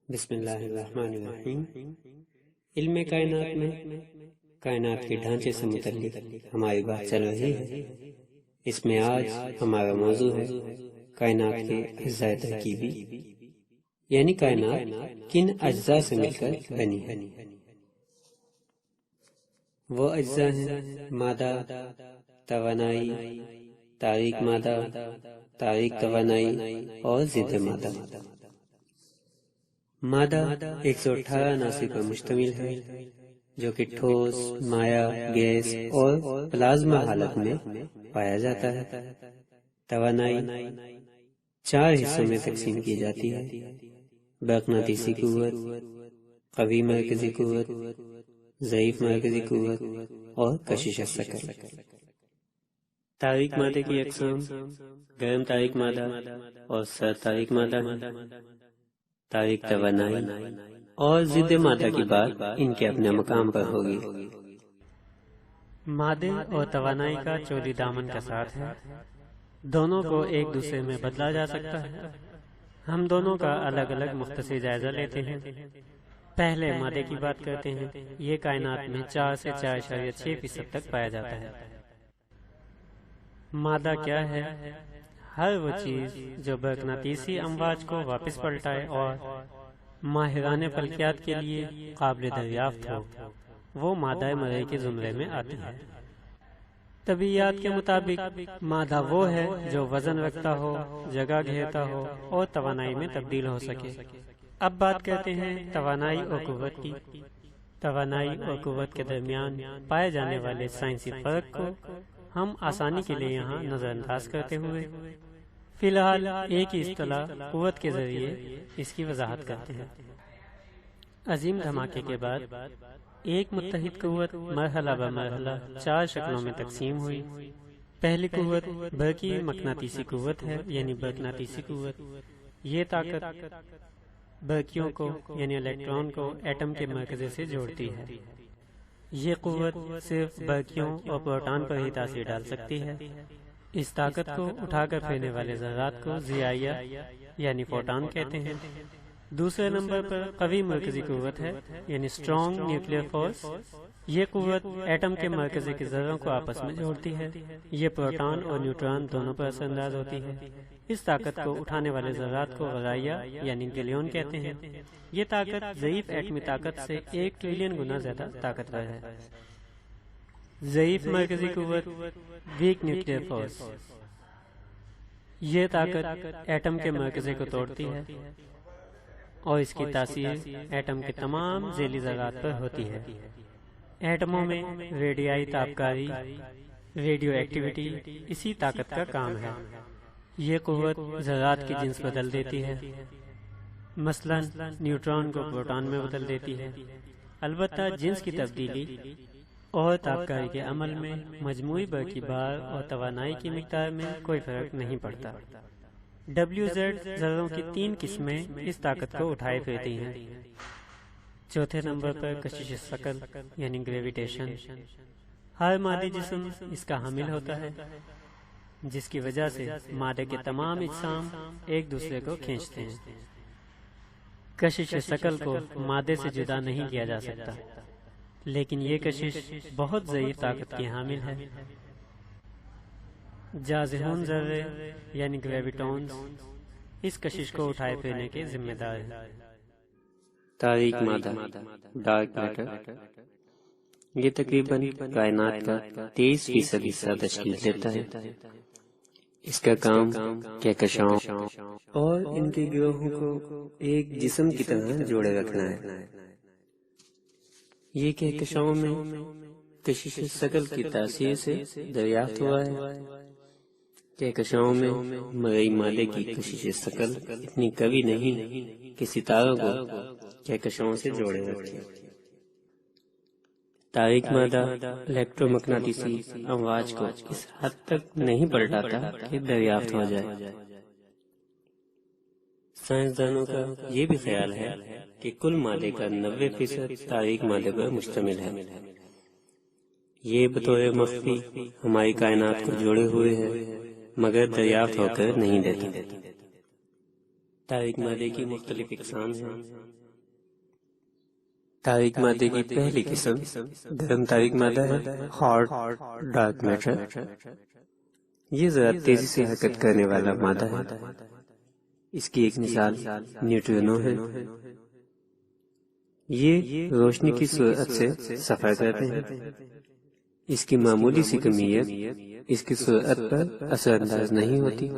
بسم اللہ الرحمن الرحیم۔ علم کائنات میں کائنات کے ڈھانچے سے متعلق ہماری بات چل رہی ہے۔ اس میں آج ہمارا موضوع ہے کائنات کے اجزاء ترکیبی، یعنی کائنات کن اجزاء سے مل کر بنی ہے۔ وہ اجزاء ہیں مادہ، توانائی، تاریک مادہ، تاریک توانائی اور ضد مادہ۔ مادہ 118 عناصر پر مشتمل ہے جو کہ ٹھوس، مائع، گیس اور پلازما حالت میں پایا جاتا ہے۔ توانائی 4 حصوں میں تقسیم کی جاتی ہے: مقناطیسی قوت، قوی مرکزی قوت، ضعیف مرکزی قوت اور کشش الثقل۔ تاریک مادے کی اقسام گرم تاریک مادہ اور سرد تاریک مادہ ہیں۔ تاریک توانائی اور ضد مادہ کی بات ان کے اپنے مقام پر ہوگی۔ مادے اور توانائی کا چولی دامن کا ساتھ ہے، دونوں کو ایک دوسرے میں بدلا جا سکتا ہے۔ ہم دونوں کا الگ الگ مختصر جائزہ لیتے ہیں۔ پہلے مادے کی بات کرتے ہیں۔ یہ کائنات میں 4 سے 4.6% تک پایا جاتا ہے۔ مادہ کیا ہے؟ ہر وہ چیز جو مقناطیسی امواج کو واپس پلٹائے اور ماہران فلکیات کے لیے قابل دریافت ہو، وہ مادہ مرئی کے زمرے میں آتی ہے۔ طبیعیات کے مطابق مادہ وہ ہے جو وزن رکھتا ہو، جگہ گھیرتا ہو اور توانائی میں تبدیل ہو سکے۔ اب بات کرتے ہیں توانائی اور قوت کی۔ توانائی اور قوت کے درمیان پائے جانے والے سائنسی فرق کو ہم آسانی کے لیے یہاں نظر انداز کرتے ہوئے فی الحال ایک ہی اصطلاح قوت کے ذریعے اس کی وضاحت کرتے ہیں۔ عظیم دھماکے کے بعد ایک متحد قوت مرحلہ بمرحلہ 4 شکلوں میں تقسیم ہوئی۔ پہلی قوت برقی مقناطیسی قوت ہے، یعنی مقناطیسی قوت۔ یہ طاقت برقیوں کو یعنی الیکٹران کو ایٹم کے مرکزے سے جوڑتی ہے۔ یہ قوت صرف برقیوں اور پروٹان پر ہی تاثیر ڈال سکتی ہے۔ اس طاقت کو اٹھا کر پھرنے والے ذرات کو ضیائیہ یعنی فوٹان کہتے ہیں۔ دوسرے نمبر پر قوی مرکزی قوت ہے، یعنی اسٹرانگ نیوکلیئر فورس۔ یہ قوت ایٹم کے مرکزے کے ذروں کو آپس میں جوڑتی ہے۔ یہ پروٹان اور نیوٹران دونوں پر اثر انداز ہوتی ہے۔ اس طاقت کو اٹھانے والے ذرات کو غذائیہ یعنی گلیون کہتے ہیں۔ یہ طاقت ضعیف ایٹمی طاقت سے 1 ٹریلین گنا زیادہ طاقتور ہے۔ ضعیف مرکزی قوت ویک نیوکلیئر فورس۔ یہ طاقت ایٹم کے مرکزے کو توڑتی ہے اور اس کی تاثیر ایٹم کے تمام ذیلی ذرات پر ہوتی ہے۔ ایٹموں میں ریڈیائی تابکاری، ریڈیو ایکٹیویٹی اسی طاقت کا کام ہے۔ یہ قوت ذرات کی جنس بدل دیتی ہے، مثلا نیوٹران کو پروٹان میں بدل دیتی ہے۔ البتہ جنس کی تبدیلی اور تابکاری کے عمل میں مجموعی برقی بار اور توانائی کی مقدار میں کوئی فرق نہیں پڑتا۔ WZ ذروں کی 3 قسمیں اس طاقت کو اٹھائے پھرتی ہیں۔ چوتھے نمبر پر کشش الثقل یعنی گریویٹیشن۔ ہر مادی جسم اس کا حامل ہوتا ہے، جس کی وجہ سے مادے کے تمام اجسام ایک دوسرے کو کھینچتے ہیں۔ کشش الثقل کو مادے سے جدا نہیں کیا جا سکتا، لیکن یہ کشش بہت ضعیف طاقت کی حامل ہے۔ جازحون ذرے یعنی گریویٹونز اس کشش کو اٹھائے پھرنے کے ذمہ دار ہیں۔ تاریک مادہ ڈارک میٹر، یہ تقریباً کائنات کا 23% حصہ تشکیل دیتا ہے۔ اس کا کام کہکشاؤں اور ان کے گروہوں کو ایک جسم کی طرح جوڑے رکھنا ہے۔ یہ کہکشاؤں میں کشش الثقل کی تاثیر سے دریافت ہوا ہے۔ کہکشاؤں میں مرئی مادے کی کشش الثقل اتنی قوی نہیں کہ ستاروں کو کہکشاؤں سے جوڑے رکھے۔ تاریک مادہ الیکٹرو مقناطیسی امواج کو اس حد تک نہیں پلٹاتا کہ دریافت ہو جائے۔ سائنسدانوں کا یہ بھی خیال ہے کہ کل مادے کا 90% تاریک مادے پر مشتمل ہے۔ یہ بطور مخفی ہماری کائنات کو جوڑے ہوئے ہے، مگر دریافت ہو کر نہیں دیتا۔ تاریک مادے کی مختلف اقسام ہیں۔ تاریک مادے کی پہلی قسم گرم تاریک مادہ ہے، ہاٹ ڈارک میٹر۔ یہ ذرا تیزی سے حرکت کرنے والا مادہ ہے۔ اس کی ایک مثال نیوٹرینو ہے۔ یہ روشنی کی سرعت سے سفر کرتے ہیں۔ اس کی معمولی سی کمیت اس کی سرعت پر اثر انداز نہیں ہوتی۔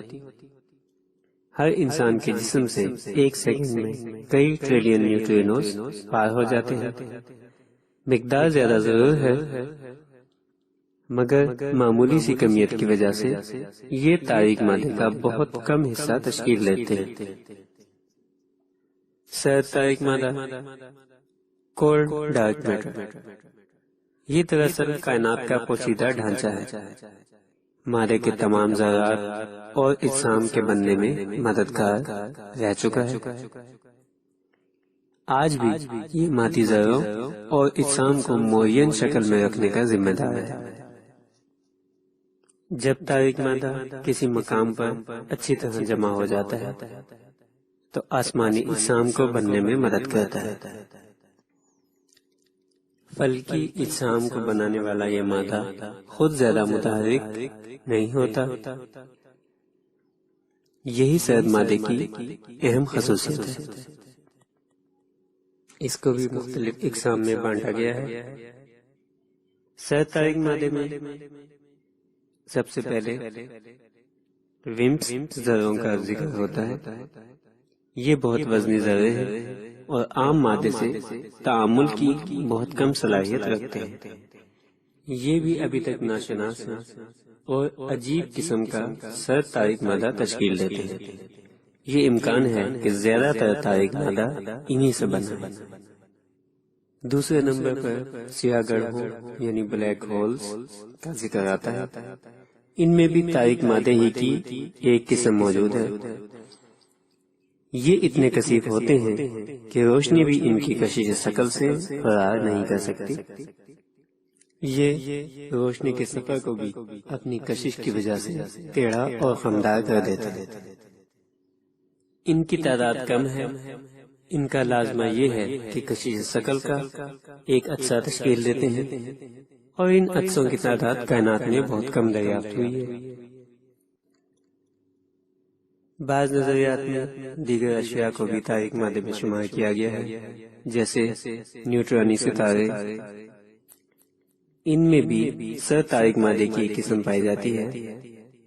ہر انسان کے جسم سے ایک سیکنڈ میں کئی ٹریلین نیوٹرینوز پار ہو جاتے ہیں۔ مقدار زیادہ ضرور ہے، مگر معمولی سی کمیت کی وجہ سے یہ تاریک مادے کا بہت کم حصہ تشکیل لیتے ہیں۔ سرد تاریک مادہ، کولڈ ڈارک میٹر، یہ دراصل کائنات کا پوشیدہ ڈھانچہ ہے۔ مادے کے تمام ذرات اور اجسام کے بننے میں مددگار رہ چکا ہے۔ آج بھی یہ مادی ذروں اور اجسام کو معین شکل میں رکھنے کا ذمہ دار ہے۔ جب تاریک مادہ کسی مقام پر اچھی طرح جمع ہو جاتا ہے تو آسمانی اجسام کو بننے میں مدد کرتا ہے۔ فلکی اجسام کو بنانے والا یہ مادہ خود زیادہ متحرک نہیں ہوتا۔ یہی سرد مادے کی اہم خصوصیت ہے۔ اس کو بھی مختلف اقسام میں بانٹا گیا ہے۔ سرد تاریک مادے میں سب سے پہلے ومپس ذروں کا ذکر ہوتا ہے۔ یہ بہت وزنی ذرے ہیں اور عام مادے سے تعامل کی بہت کم صلاحیت رکھتے ہیں۔ یہ بھی ابھی تک ناشناس ہیں اور عجیب قسم کا سرد تاریک مادہ تشکیل دیتے ہیں۔ یہ امکان ہے کہ زیادہ تر تاریک مادہ انہی سے بنا ہے۔ دوسرے نمبر پر سیاہ گڑھوں یعنی بلیک ہولز کا ذکر آتا ہے۔ ان میں بھی تاریک مادے ہی کی ایک قسم موجود ہے۔ یہ اتنے کثیف ہوتے ہیں کہ روشنی بھی ان کی کشش شکل سے فرار نہیں کر سکتی۔ یہ روشنی کے سفر کو بھی اپنی کشش کی وجہ سے ٹیڑھا اور خمدار کر دیتا ہے۔ ان کی تعداد کم ہے۔ ان کا لازمہ یہ ہے کہ کشش شکل کا ایک عدسہ تشکیل دیتے ہیں، اور ان عدسوں کی تعداد کائنات میں بہت کم دریافت ہوئی ہے۔ بعض نظریات میں دیگر اشیاء کو بھی تاریک مادے میں شمار کیا گیا ہے، جیسے نیوٹرانی ستارے۔ ان میں بھی سرد تاریک مادے کی ایک قسم پائی جاتی ہے۔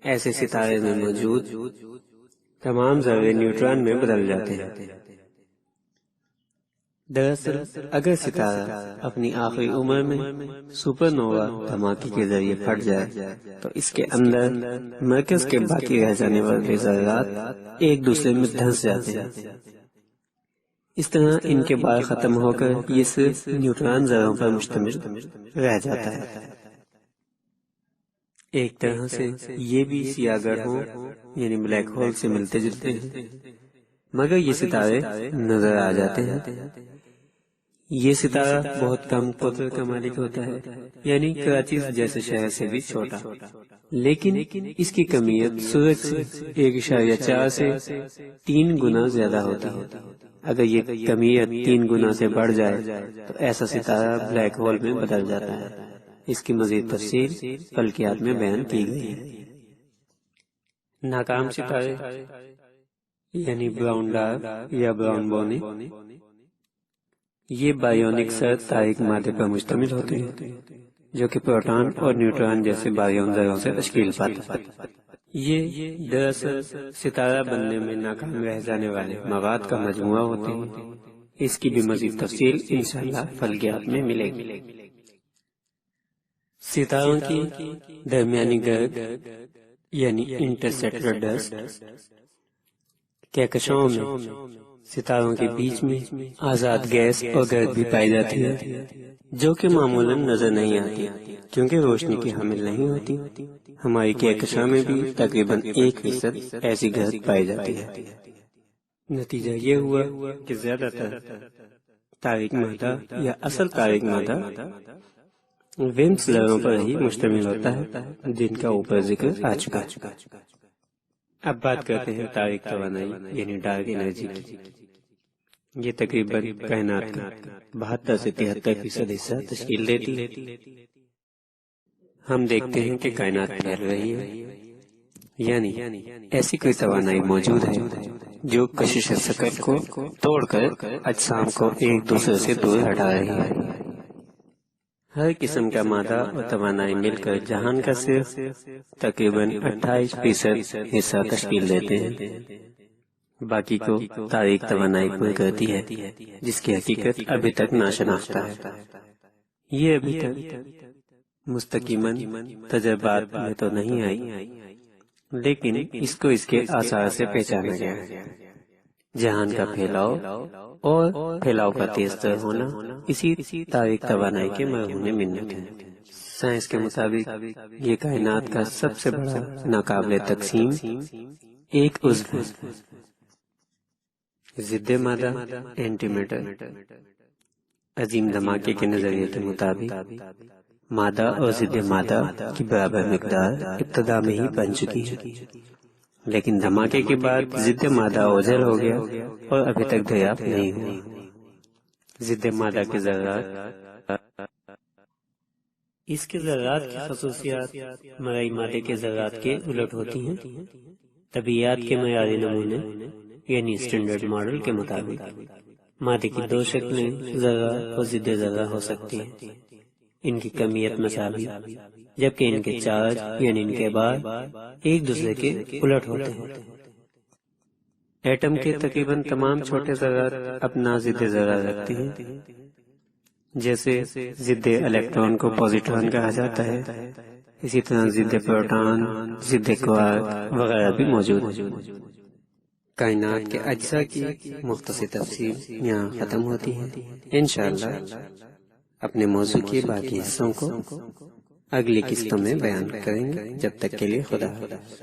ایسے ستارے میں موجود تمام ذرے نیوٹران میں بدل جاتے ہیں۔ دراصل اگر ستارہ اپنی آخری عمر میں سپر نووا دھماکے کے ذریعے پھٹ جائے تو اس کے اندر مرکز کے باقی رہ جانے والے ذرات ایک دوسرے میں دھنس جاتے ہیں۔ اس طرح ان کے بار ختم ہو کر یہ صرف نیوٹران ذروں پر مشتمل رہ جاتا ہے۔ ایک طرح سے یہ بھی سیاہ گڑھوں یعنی بلیک ہول سے ملتے جلتے ہیں، مگر یہ ستارے نظر آ جاتے ہیں۔ یہ ستارہ بہت کم قطر کا مالک ہوتا ہے، یعنی کراچی جیسے شہر سے بھی چھوٹا، لیکن اس کی کمیت سورج سے 1.4 سے 3 گنا زیادہ ہوتی ہے۔ اگر یہ کمیت 3 گنا سے بڑھ جائے تو ایسا ستارہ بلیک ہول میں بدل جاتا ہے۔ اس کی مزید تفصیل فلکیات میں بیان کی گئی ہے۔ ناکام ستارے یعنی براؤن ڈارک یا براؤن بونے، یہ بایونک سرد تاریک مادے پر مشتمل ہوتے ہیں جو کہ پروٹون اور نیوٹران جیسے بایون ذروں سے تشکیل پاتے ہیں۔ یہ دراصل ستارہ بننے میں ناکام رہ جانے والے مواد کا مجموعہ ہوتے ہیں۔ اس کی بھی مزید تفصیل انشاءاللہ فلکیات میں ملے گی۔ ستاروں کی درمیانی گرد یعنی انٹرسٹیلر ڈسٹ کہکشاؤں میں ستاروں کے بیچ میں آزاد گیس اور گرد بھی پائی جاتی ہے، جو کہ معمولاً نظر نہیں آتی کیونکہ روشنی کی حامل نہیں ہوتی۔ ہماری کہکشاں میں بھی تقریباً 1% ایسی گرد پائی جاتی ہے۔ نتیجہ یہ ہوا کہ زیادہ تر تاریک مادہ یا اصل تاریک مادہ ومپس ذروں پر ہی مشتمل ہوتا ہے، جن کا اوپر ذکر آ چکا ہے۔ اب بات کرتے ہیں تاریک توانائی یعنی ڈارک انرجی کی۔ یہ تقریباً کائنات کا 72 سے 73% حصہ تشکیل دیتی ہے۔ ہم دیکھتے ہیں کہ کائنات پھیل رہی ہے، یعنی ایسی کوئی توانائی موجود ہے جو کشش ثقل کو توڑ کر اجسام کو ایک دوسرے سے دور ہٹا رہی ہے۔ ہر قسم کا مادہ اور توانائی مل کر جہان کا صرف تقریباً 28% حصہ تشکیل دیتے ہیں، باقی کو تاریک توانائی پوری کرتی ہے، جس کی حقیقت ابھی تک ناشناختہ ہے۔ یہ ابھی تک مستقیماً تجربات میں تو نہیں آئی، لیکن اس کو اس کے آثار سے پہچانا گیا ہے۔ جہان کا پھیلاؤ اور پھیلاؤ کا تیز تر ہونا اسی تاریک توانائی کے مرہون منت ہے۔ سائنس کے مطابق یہ کائنات کا سب سے بڑا ناقابل تقسیم ایک عضو ہے۔ ضد مادہ اینٹی میٹر۔ عظیم دھماکے کے نظریے کے مطابق مادہ اور ضد مادہ کی برابر مقدار ابتدا میں ہی بن چکی ہے، لیکن دھماکے کے بعد ضد مادہ اوجھل ہو گیا اور ابھی تک دریافت نہیں ہوا۔ ضد مادہ کے ذرات، اس کے ذرات کی خصوصیات مرئی مادے کے ذرات کے الٹ ہوتی ہیں۔ طبیعیات کے معیاری نمونے یعنی اسٹینڈرڈ ماڈل کے مطابق مادے کی دو شکلیں ذرہ اور ضد ذرہ ہو سکتی ہیں۔ ان کی کمیت مساوی، جبکہ ان کے چارج یعنی ان کے بار ایک دوسرے کے الٹ ہوتے ہیں۔ ایٹم کے تقریباً تمام چھوٹے ذرات اپنا ضد ذرہ رکھتے ہیں، جیسے ضد الیکٹران کو پوزیٹران کہا جاتا ہے، اسی طرح ضد پروٹون، ضد کوارک وغیرہ بھی موجود ہیں۔ کائنات کے اجزاء کی مختصر تفصیل یہاں ختم ہوتی ہے۔ انشاءاللہ اپنے موضوع کے باقی حصوں کو اگلی قسطوں میں بیان کریں گے۔ جب تک کے لیے خدا حافظ۔